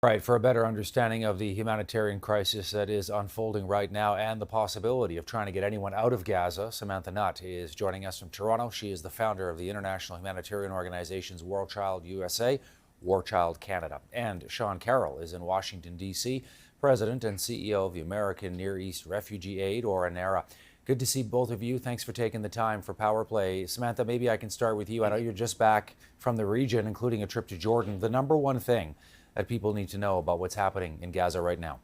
Right, for a better understanding of the humanitarian crisis that is unfolding right now and the possibility of trying to get anyone out of Gaza, Samantha Nutt is joining us from Toronto. She is the founder of the international humanitarian organizations War Child USA, War Child Canada. And Sean Carroll is in Washington, D.C., president and CEO of the American Near East Refugee Aid, or ANERA. Good to see both of you. Thanks for taking the time for Power Play. Samantha, maybe I can start with you. I know you're just back from the region, including a trip to Jordan. The number one thing that people need to know about what's happening in Gaza right now?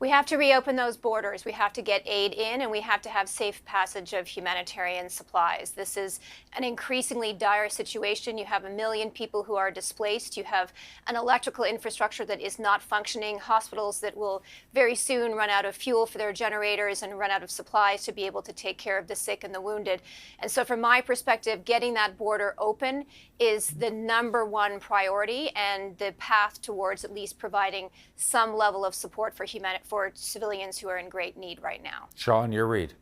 We have to reopen those borders. We have to get aid in, and we have to have safe passage of humanitarian supplies. This is an increasingly dire situation. You have 1 million people who are displaced. You have an electrical infrastructure that is not functioning, hospitals that will very soon run out of fuel for their generators and run out of supplies to be able to take care of the sick and the wounded. And so from my perspective, getting that border open is the number one priority and the path towards at least providing some level of support for civilians who are in great need right now. Sean, your read.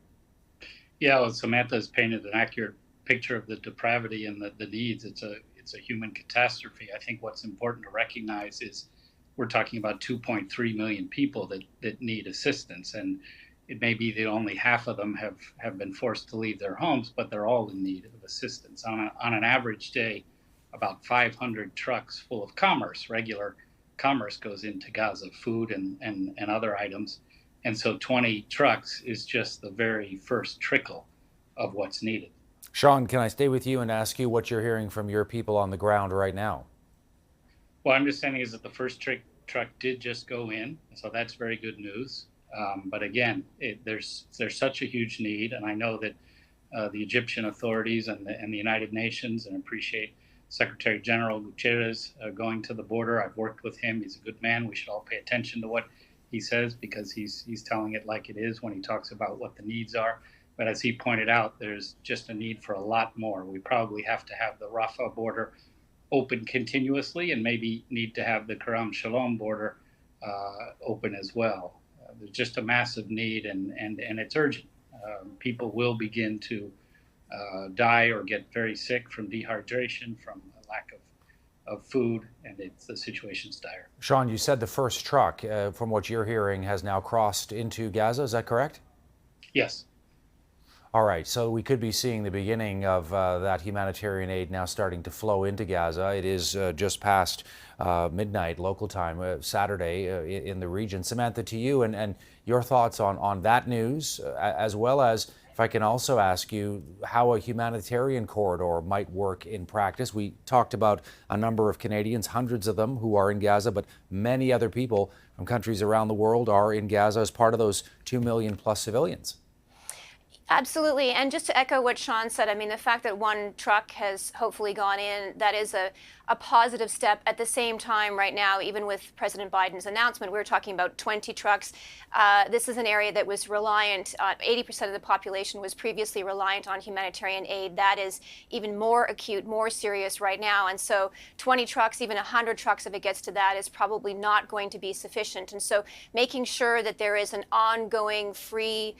Yeah, well, Samantha has painted an accurate picture of the depravity and the needs. It's a human catastrophe. I think what's important to recognize is we're talking about 2.3 million people that need assistance, and it may be that only half of them have been forced to leave their homes, but they're all in need of assistance. On an average day, about 500 trucks full of regular commerce goes into Gaza, food and other items. And so 20 trucks is just the very first trickle of what's needed. Sean, can I stay with you and ask you what you're hearing from your people on the ground right now? Well, understanding is that the first truck did just go in, so that's very good news. But again, there's such a huge need, and I know that the Egyptian authorities and the United Nations, and appreciate Secretary General Guterres going to the border. I've worked with him. He's a good man. We should all pay attention to what he says, because he's telling it like it is when he talks about what the needs are. But as he pointed out, there's just a need for a lot more. We probably have to have the Rafah border open continuously, and maybe need to have the Kerem Shalom border open as well. There's just a massive need, and it's urgent. People will begin to die or get very sick from dehydration, from a lack of food, and the situation's dire. Sean, you said the first truck, from what you're hearing, has now crossed into Gaza. Is that correct? Yes. All right, so we could be seeing the beginning of that humanitarian aid now starting to flow into Gaza. It is just past midnight local time, Saturday in the region. Samantha, to you and your thoughts on that news, as well as, if I can also ask you, how a humanitarian corridor might work in practice. We talked about a number of Canadians, hundreds of them, who are in Gaza, but many other people from countries around the world are in Gaza as part of those 2 million plus civilians. Absolutely. And just to echo what Sean said, I mean, the fact that one truck has hopefully gone in, that is a positive step. At the same time, right now, even with President Biden's announcement, we're talking about 20 trucks. This is an area that was reliant, 80% of the population was previously reliant on humanitarian aid. That is even more acute, more serious right now. And so 20 trucks, even 100 trucks, if it gets to that, is probably not going to be sufficient. And so making sure that there is an ongoing, free,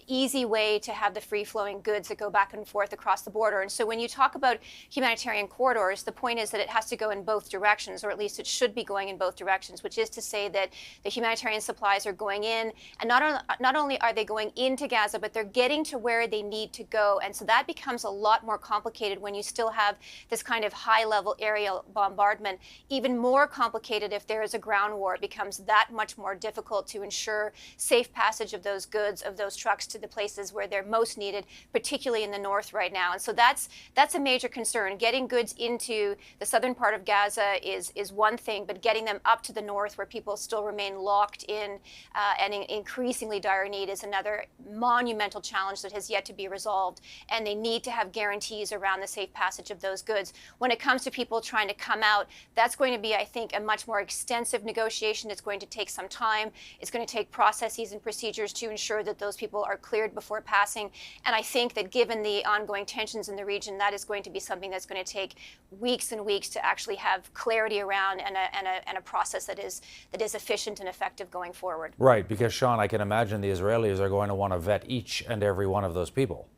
easy way to have the free-flowing goods that go back and forth across the border. And so when you talk about humanitarian corridors, the point is that it has to go in both directions, or at least it should be going in both directions, which is to say that the humanitarian supplies are going in, and not only are they going into Gaza, but they're getting to where they need to go. And so that becomes a lot more complicated when you still have this kind of high-level aerial bombardment. Even more complicated if there is a ground war. It becomes that much more difficult to ensure safe passage of those goods, of those trucks, to the places where they're most needed, particularly in the north right now. And so that's a major concern. Getting goods into the southern part of Gaza is one thing, but getting them up to the north, where people still remain locked in and in increasingly dire need, is another monumental challenge that has yet to be resolved. And they need to have guarantees around the safe passage of those goods. When it comes to people trying to come out, that's going to be, I think, a much more extensive negotiation. It's going to take some time. It's going to take processes and procedures to ensure that those people are cleared before passing. And I think that given the ongoing tensions in the region, that is going to be something that's going to take weeks and weeks to actually have clarity around, and a process that is efficient and effective going forward. Right, because Sean, I can imagine the Israelis are going to want to vet each and every one of those people.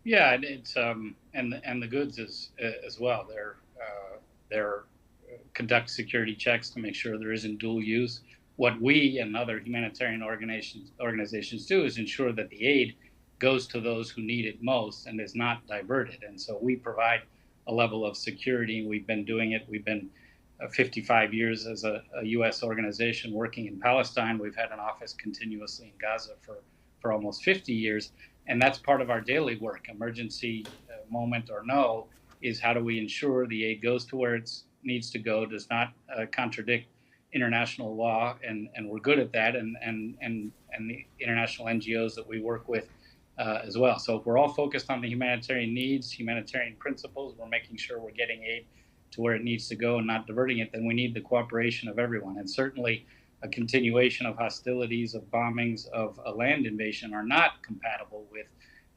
Yeah, and it's and the goods as well. They're conduct security checks to make sure there isn't dual use. What we and other humanitarian organizations do is ensure that the aid goes to those who need it most and is not diverted. And so we provide a level of security. We've been doing it. We've been 55 years as a U.S. organization working in Palestine. We've had an office continuously in Gaza for almost 50 years. And that's part of our daily work, emergency moment or no, is how do we ensure the aid goes to where it needs to go, does not contradict international law, and we're good at that, and the international NGOs that we work with as well. So if we're all focused on the humanitarian needs, humanitarian principles, we're making sure we're getting aid to where it needs to go and not diverting it, then we need the cooperation of everyone. And certainly a continuation of hostilities, of bombings, of a land invasion are not compatible with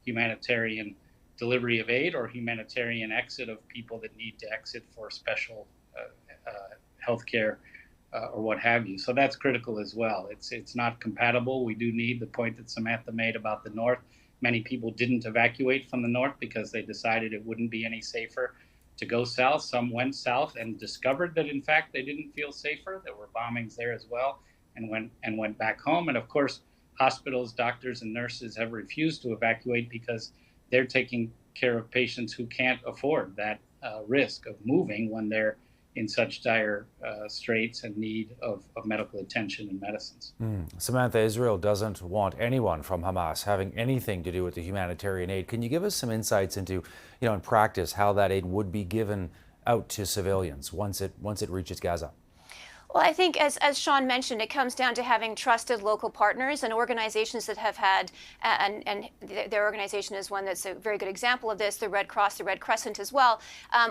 humanitarian delivery of aid or humanitarian exit of people that need to exit for special health care or what have you. So that's critical as well. It's not compatible. We do need the point that Samantha made about the north. Many people didn't evacuate from the north because they decided it wouldn't be any safer to go south. Some went south and discovered that in fact they didn't feel safer. There were bombings there as well, and went back home. And of course, hospitals, doctors, and nurses have refused to evacuate because they're taking care of patients who can't afford that risk of moving when they're in such dire straits and need of medical attention and medicines. Samantha, Israel doesn't want anyone from Hamas having anything to do with the humanitarian aid. Can you give us some insights into, in practice, how that aid would be given out to civilians once it reaches Gaza? Well, I think, as Sean mentioned, it comes down to having trusted local partners and organizations that have had, and their organization is one that's a very good example of this, the Red Cross, the Red Crescent as well,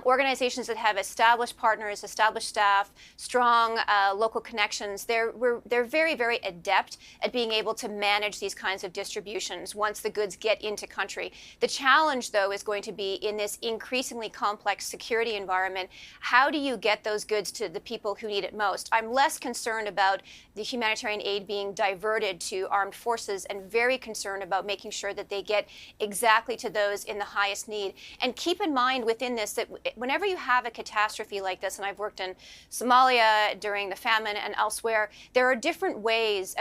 organizations that have established partners, established staff, strong local connections. They're very, very adept at being able to manage these kinds of distributions once the goods get into country. The challenge, though, is going to be in this increasingly complex security environment, how do you get those goods to the people who need it most? I'm less concerned about the humanitarian aid being diverted to armed forces and very concerned about making sure that they get exactly to those in the highest need. And keep in mind within this that whenever you have a catastrophe like this, and I've worked in Somalia during the famine and elsewhere, there are different waves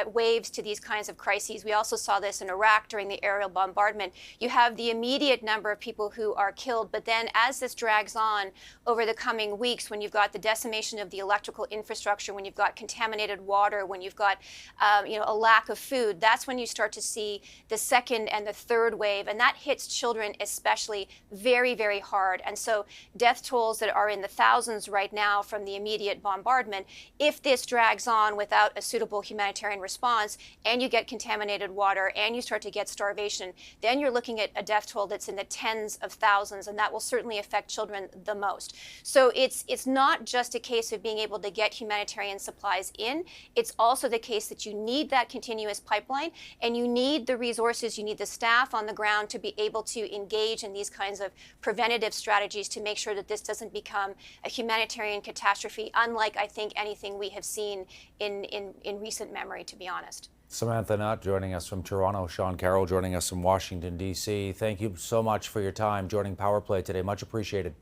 to these kinds of crises. We also saw this in Iraq during the aerial bombardment. You have the immediate number of people who are killed, but then as this drags on over the coming weeks, when you've got the decimation of the electrical infrastructure, when you've got contaminated water, when you've got a lack of food, that's when you start to see the second and the third wave, and that hits children especially very, very hard. And so death tolls that are in the thousands right now from the immediate bombardment, if this drags on without a suitable humanitarian response, and you get contaminated water, and you start to get starvation, then you're looking at a death toll that's in the tens of thousands, and that will certainly affect children the most. So it's not just a case of being able to get humanitarian supplies in. It's also the case that you need that continuous pipeline, and you need the resources, you need the staff on the ground to be able to engage in these kinds of preventative strategies to make sure that this doesn't become a humanitarian catastrophe, unlike, I think, anything we have seen in recent memory, to be honest. Samantha Nutt joining us from Toronto, Sean Carroll joining us from Washington, D.C. Thank you so much for your time joining Power Play today. Much appreciated.